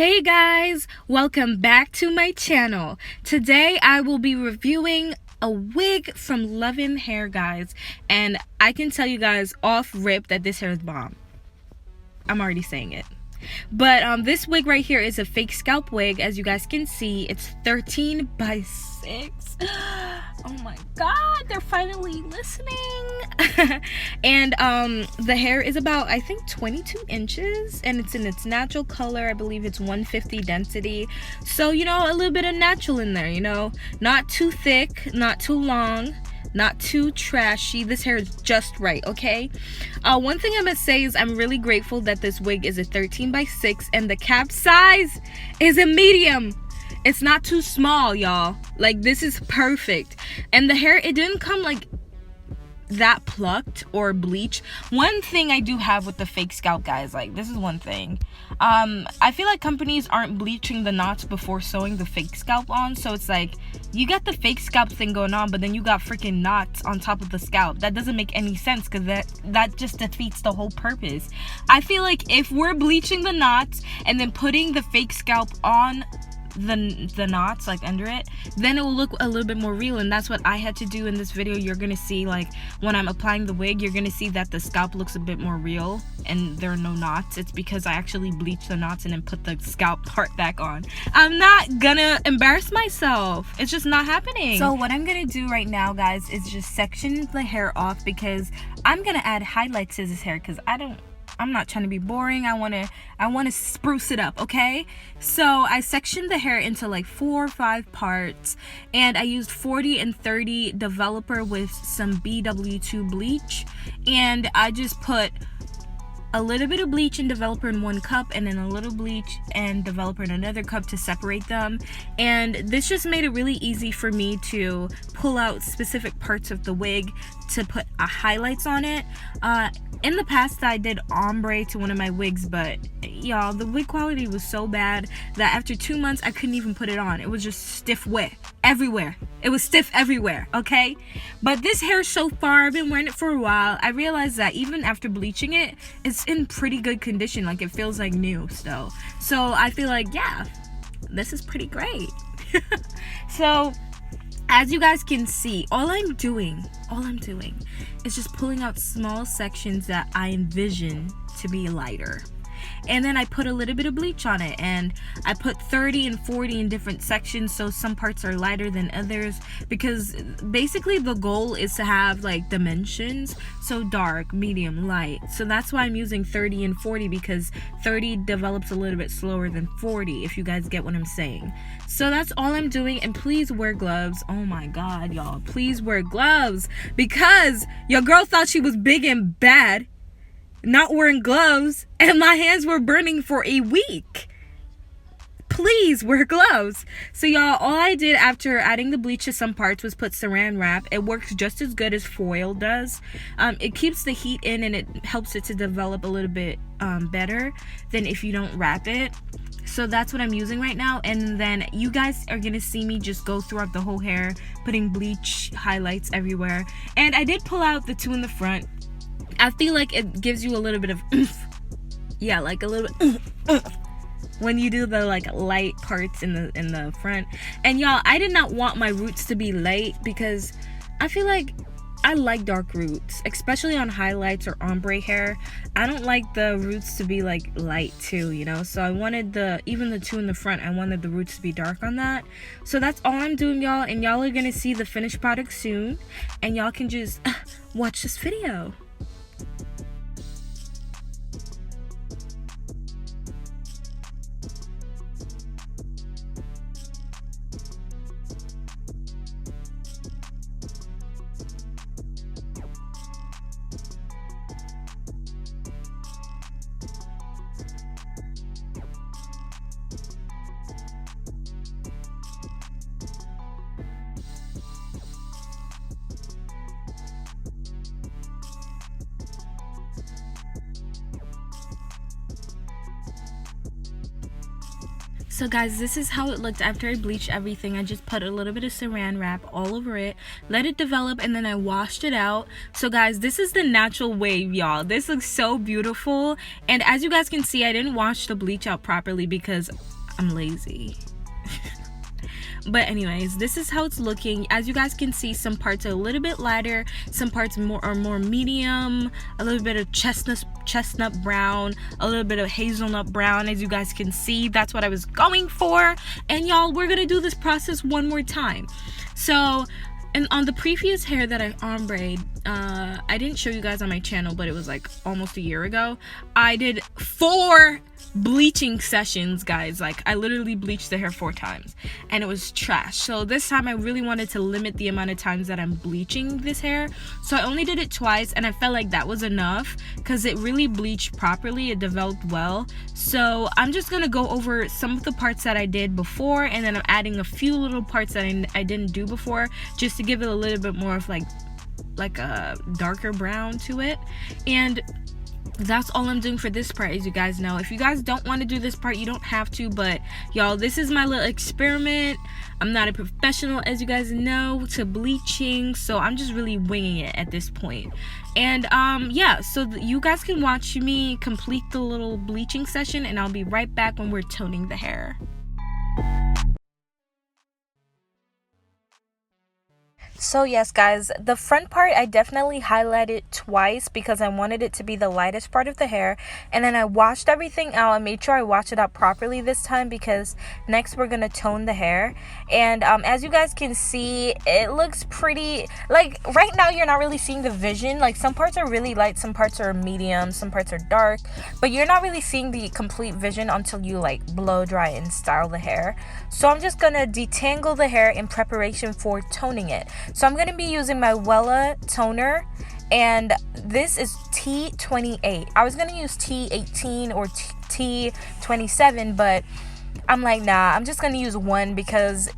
Hey guys, welcome back to my channel. Today I will be reviewing a wig from LUVIN hair, guys, and I can tell you guys off rip that this hair is bomb. I'm already saying it. But this wig right here is a fake scalp wig. As you guys can see, it's 13 by 6. Oh my god, they're finally listening. And the hair is about, I think, 22 inches, and it's in its natural color. I believe it's 150 density, so you know, a little bit of natural in there, you know, not too thick, not too long, not too trashy. This hair is just right, okay? One thing I must say is I'm really grateful that this wig is a 13 by 6 and the cap size is a medium. It's not too small, y'all. Like, this is perfect. And the hair, it didn't come like that plucked or bleached. One thing I do have with the fake scalp, guys, like, this is one thing, I feel like companies aren't bleaching the knots before sewing the fake scalp on. So it's like, you got the fake scalp thing going on, but then you got freaking knots on top of the scalp. That doesn't make any sense, because that just defeats the whole purpose. I feel like if we're bleaching the knots and then putting the fake scalp on the knots, like, under it, then it will look a little bit more real. And that's what I had to do in this video. You're gonna see, like, when I'm applying the wig, you're gonna see that the scalp looks a bit more real and there are no knots. It's because I actually bleached the knots and then put the scalp part back on. I'm not gonna embarrass myself. It's just not happening. So what I'm gonna do right now, guys, is just section the hair off, because I'm gonna add highlights to this hair, because I'm not trying to be boring. I want to spruce it up, okay? So I sectioned the hair into like 4 or 5 parts, and I used 40 and 30 developer with some BW2 bleach, and I just put a little bit of bleach and developer in 1 cup, and then a little bleach and developer in another cup to separate them. And this just made it really easy for me to pull out specific parts of the wig to put highlights on it. In the past, I did ombre to one of my wigs, but y'all, the wig quality was so bad that after 2 months, I couldn't even put it on. It was just stiff wet everywhere. It was stiff everywhere, okay? But this hair so far, I've been wearing it for a while. I realized that even after bleaching it, it's in pretty good condition. Like, it feels like new still. So I feel like, yeah, this is pretty great. So as you guys can see, all I'm doing is just pulling out small sections that I envision to be lighter. And then I put a little bit of bleach on it, and I put 30 and 40 in different sections, so some parts are lighter than others, because basically the goal is to have like dimensions, so dark, medium, light. So that's why I'm using 30 and 40, because 30 develops a little bit slower than 40, if you guys get what I'm saying. So that's all I'm doing. And please wear gloves. Oh my god, y'all, please wear gloves, because your girl thought she was big and bad not wearing gloves, and my hands were burning for a week. Please wear gloves. So y'all, all I did after adding the bleach to some parts was put saran wrap. It works just as good as foil does. It keeps the heat in, and it helps it to develop a little bit better than if you don't wrap it. So that's what I'm using right now. And then you guys are gonna see me just go throughout the whole hair, putting bleach highlights everywhere. And I did pull out the 2 in the front. I feel like it gives you a little bit of yeah, like a little bit when you do the like light parts in the front. And y'all, I did not want my roots to be light, because I feel like I like dark roots, especially on highlights or ombre hair. I don't like the roots to be like light too, you know. So I wanted even the 2 in the front, I wanted the roots to be dark on that. So that's all I'm doing, y'all, and y'all are gonna see the finished product soon, and y'all can just watch this video. So guys, this is how it looked after I bleached everything. I just put a little bit of saran wrap all over it, let it develop, and then I washed it out. So guys, this is the natural wave, y'all. This looks so beautiful. And as you guys can see, I didn't wash the bleach out properly because I'm lazy. But anyways, this is how it's looking. As you guys can see, some parts are a little bit lighter, some parts are more medium, a little bit of chestnut brown, a little bit of hazelnut brown. As you guys can see, that's what I was going for. And y'all, we're gonna do this process one more time. So, and on the previous hair that I ombre'd, I didn't show you guys on my channel, but it was like almost a year ago. I did 4 bleaching sessions, guys. Like, I literally bleached the hair 4 times and it was trash. So this time I really wanted to limit the amount of times that I'm bleaching this hair, so I only did it twice, and I felt like that was enough because it really bleached properly, it developed well. So I'm just gonna go over some of the parts that I did before, and then I'm adding a few little parts that I didn't do before, just to give it a little bit more of like a darker brown to it. And that's all I'm doing for this part, as you guys know. If you guys don't want to do this part, you don't have to, but y'all, this is my little experiment. I'm not a professional, as you guys know, to bleaching, so I'm just really winging it at this point. And yeah, so you guys can watch me complete the little bleaching session, and I'll be right back when we're toning the hair. So yes, guys, the front part I definitely highlighted twice because I wanted it to be the lightest part of the hair, and then I washed everything out. I made sure I washed it out properly this time because next we're gonna tone the hair. And as you guys can see, it looks pretty, like right now you're not really seeing the vision. Like, some parts are really light, some parts are medium, some parts are dark, but you're not really seeing the complete vision until you like blow dry and style the hair. So I'm just gonna detangle the hair in preparation for toning it. So I'm going to be using my Wella toner, and this is T28. I was going to use T18 or T27, but I'm like, nah, I'm just going to use one because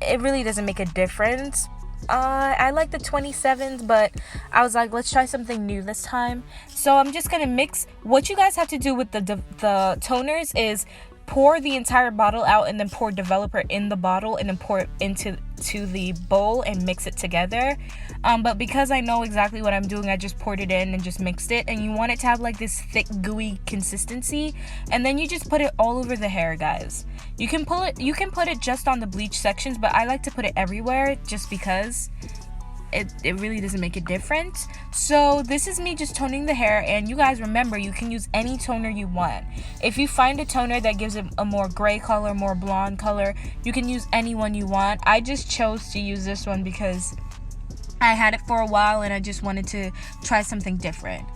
it really doesn't make a difference. I like the 27s, but I was like, let's try something new this time. So I'm just going to mix. What you guys have to do with the toners is pour the entire bottle out and then pour developer in the bottle and then pour it into the bowl and mix it together. But because I know exactly what I'm doing, I just poured it in and just mixed it. And you want it to have like this thick gooey consistency, and then you just put it all over the hair, guys. You can put it just on the bleach sections, but I like to put it everywhere just because it really doesn't make a difference. So this is me just toning the hair, and you guys remember, you can use any toner you want. If you find a toner that gives it a more gray color, more blonde color, you can use any one you want. I just chose to use this one because I had it for a while and I just wanted to try something different.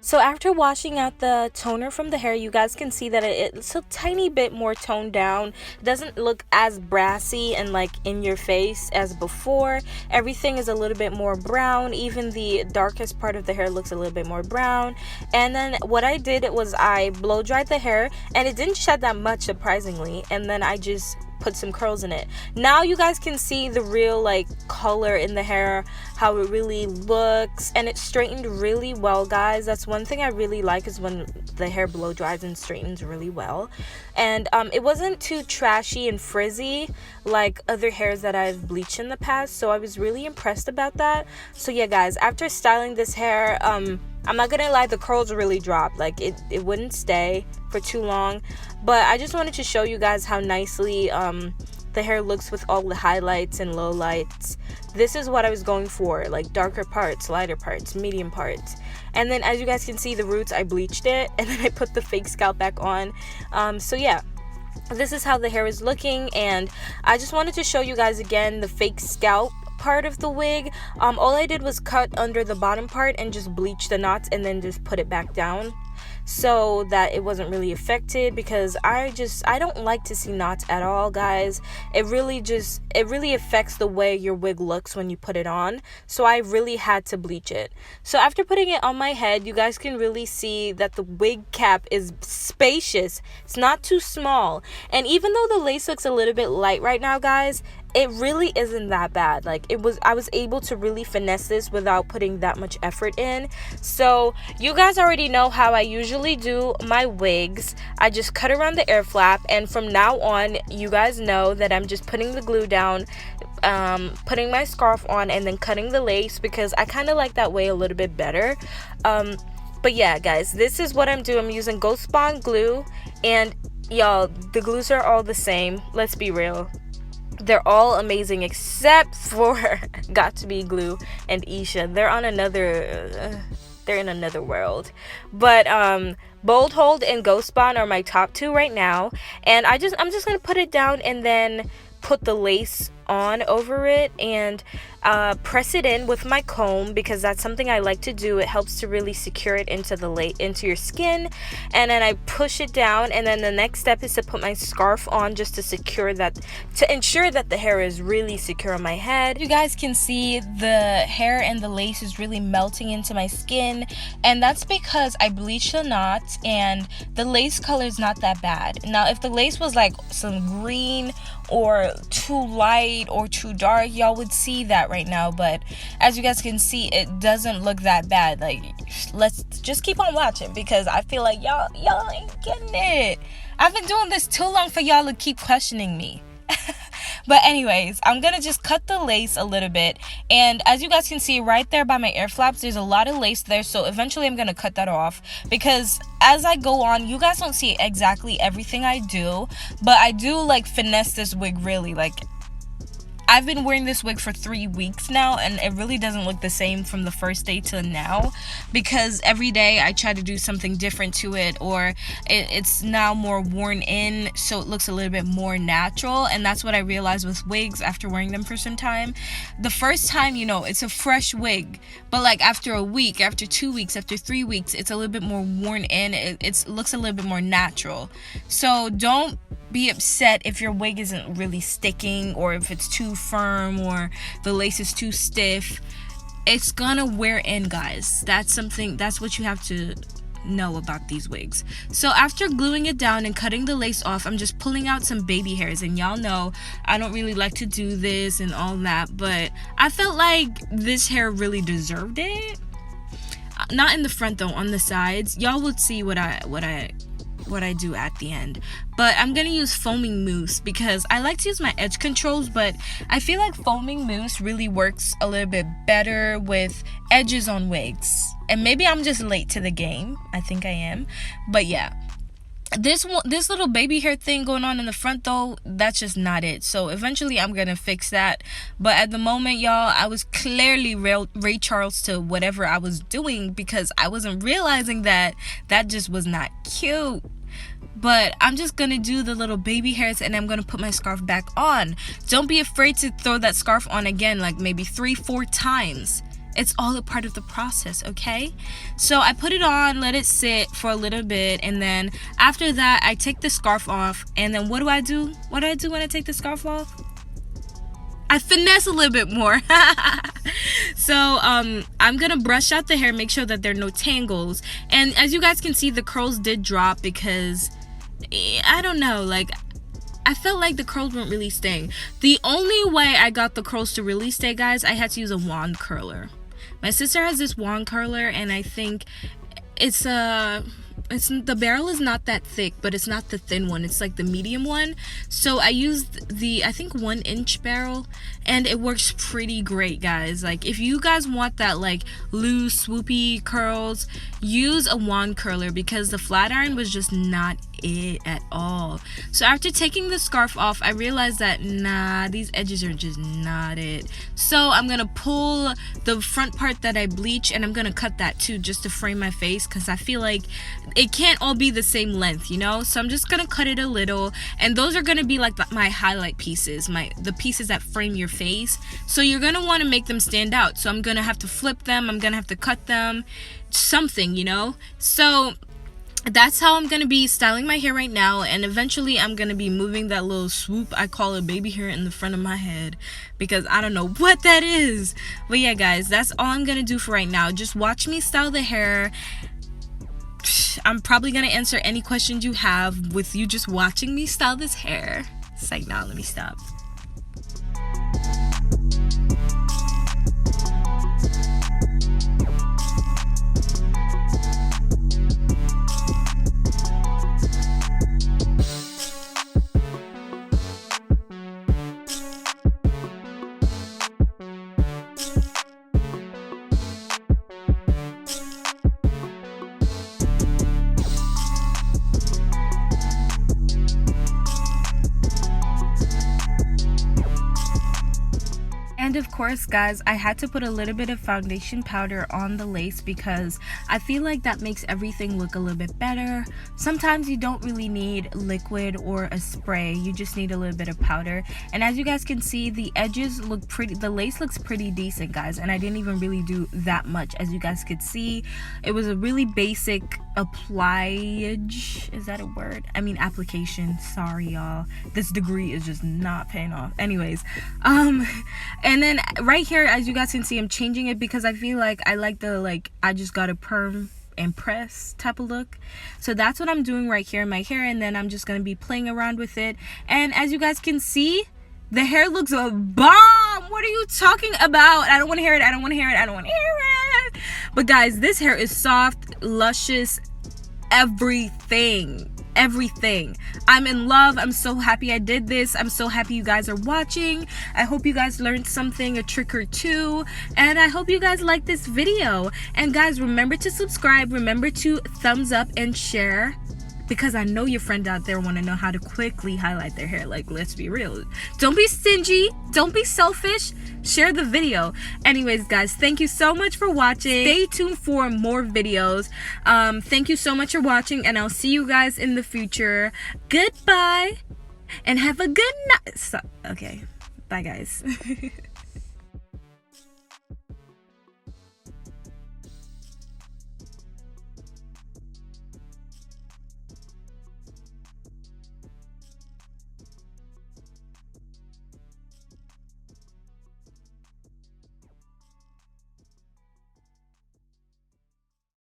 So after washing out the toner from the hair, you guys can see that it's a tiny bit more toned down. It doesn't look as brassy and like in your face as before. Everything is a little bit more brown. Even the darkest part of the hair looks a little bit more brown. And then what I did was I blow dried the hair, and it didn't shed that much, surprisingly. And then I just put some curls in it. Now you guys can see the real like color in the hair, how it really looks, and it straightened really well, guys. That's one thing I really like, is when the hair blow dries and straightens really well. And it wasn't too trashy and frizzy like other hairs that I've bleached in the past, so I was really impressed about that. So yeah, guys, after styling this hair, I'm not gonna lie, the curls really dropped. Like, it wouldn't stay for too long, but I just wanted to show you guys how nicely the hair looks with all the highlights and lowlights. This is what I was going for, like darker parts, lighter parts, medium parts. And then as you guys can see, the roots, I bleached it, and then I put the fake scalp back on. So yeah, this is how the hair is looking, and I just wanted to show you guys again the fake scalp part of the wig. All I did was cut under the bottom part and just bleach the knots and then just put it back down. so that it wasn't really affected, because I don't like to see knots at all, guys. It really affects the way your wig looks when you put it on. So I really had to bleach it. So after putting it on my head, you guys can really see that the wig cap is spacious. It's not too small. And even though the lace looks a little bit light right now, guys, it really isn't that bad. Like, I was able to really finesse this without putting that much effort in. So you guys already know how I usually do my wigs. I just cut around the air flap, and from now on, you guys know that I'm just putting the glue down, putting my scarf on, and then cutting the lace, because I kind of like that way a little bit better. But yeah, guys, this is what I'm doing. I'm using Ghost Bond glue, and y'all, the glues are all the same. Let's be real. They're all amazing except for Got To Be Glue and Isha. They're in another world. But Bold Hold and Ghost Bond are my top two right now. And I'm just gonna put it down and then put the lace on over it, and press it in with my comb, because that's something I like to do. It helps to really secure it into your skin. And then I push it down, and then the next step is to put my scarf on, just to secure that, to ensure that the hair is really secure on my head. You guys can see the hair and the lace is really melting into my skin, and that's because I bleached the knots, and the lace color is not that bad. Now, if the lace was like some green or too light or too dark, y'all would see that right now. But as you guys can see, it doesn't look that bad. Like, let's just keep on watching, because I feel like y'all ain't getting it. I've been doing this too long for y'all to keep questioning me. But anyways, I'm gonna just cut the lace a little bit, and as you guys can see right there by my air flaps, there's a lot of lace there, so eventually I'm gonna cut that off, because as I go on, you guys don't see exactly everything I do, but I do like finesse this wig really. Like, I've been wearing this wig for 3 weeks now, and it really doesn't look the same from the first day to now, because every day I try to do something different to it, or it's now more worn in, so it looks a little bit more natural. And that's what I realized with wigs after wearing them for some time. The first time, you know, it's a fresh wig, but like after a week, after 2 weeks, after 3 weeks, it's a little bit more worn in. It looks a little bit more natural. So don't be upset if your wig isn't really sticking, or if it's too firm, or the lace is too stiff. It's gonna wear in, guys. That's what you have to know about these wigs. So after gluing it down and cutting the lace off, I'm just pulling out some baby hairs, and y'all know I don't really like to do this and all that, but I felt like this hair really deserved it. Not in the front though, on the sides. Y'all would see what I do at the end. But I'm gonna use foaming mousse, because I like to use my edge controls, but I feel like foaming mousse really works a little bit better with edges on wigs. And maybe I'm just late to the game. I think I am. But yeah, this little baby hair thing going on in the front though, that's just not it. So eventually I'm gonna fix that, but at the moment, y'all, I was clearly Ray Charles to whatever I was doing, because I wasn't realizing that just was not cute. But I'm just gonna do the little baby hairs, and I'm gonna put my scarf back on. Don't be afraid to throw that scarf on again, like maybe 3-4 times. It's all a part of the process, okay? So I put it on, let it sit for a little bit, and then after that, I take the scarf off, and then what do I do? What do I do when I take the scarf off? I finesse a little bit more. So I'm gonna brush out the hair, make sure that there are no tangles. And as you guys can see, the curls did drop, because I don't know, like, I felt like the curls weren't really staying. The only way I got the curls to really stay, guys, I had to use a wand curler. My sister has this wand curler, and I think it's the barrel is not that thick, but it's not the thin one. It's like the medium one. So I used the, I think, 1-inch barrel, and it works pretty great, guys. Like, if you guys want that like loose swoopy curls, use a wand curler, because the flat iron was just not it at all. So after taking the scarf off, I realized that nah, these edges are just not it. So I'm gonna pull the front part that I bleach, and I'm gonna cut that too, just to frame my face, because I feel like it can't all be the same length, you know. So I'm just gonna cut it a little, and those are gonna be like my highlight pieces, the pieces that frame your face. So you're gonna want to make them stand out. So I'm gonna have to flip them, I'm gonna have to cut them, something, you know. So that's how I'm gonna be styling my hair right now, and eventually I'm gonna be moving that little swoop, I call it baby hair, in the front of my head because I don't know what that is. But yeah guys, that's all I'm gonna do for right now. Just watch me style the hair. I'm probably gonna answer any questions you have with you just watching me style this hair. It's like, nah, let me stop. And of course guys, I had to put a little bit of foundation powder on the lace because I feel like that makes everything look a little bit better. Sometimes you don't really need liquid or a spray, you just need a little bit of powder. And as you guys can see, the edges look pretty, the lace looks pretty decent guys, and I didn't even really do that much. As you guys could see, it was a really basic appliage, is that a word? I mean application, sorry y'all, this degree is just not paying off. Anyways, and then right here, as you guys can see, I'm changing it because I feel like I like the, like, I just got a perm and press type of look. So that's what I'm doing right here in my hair, and then I'm just gonna be playing around with it. And as you guys can see, the hair looks a bomb. What are you talking about? I don't want to hear it. I don't want to hear it. I don't want to hear it. But guys, this hair is soft, luscious, everything. I'm in love. I'm so happy I did this. I'm so happy you guys are watching. I hope you guys learned something, a trick or two, and I hope you guys like this video. And guys, remember to subscribe, remember to thumbs up and share, because I know your friend out there want to know how to quickly highlight their hair. Like, let's be real, don't be stingy, don't be selfish, share the video. Anyways guys, thank you so much for watching. Stay tuned for more videos. Thank you so much for watching, and I'll see you guys in the future. Goodbye and have a good night. Okay, bye guys.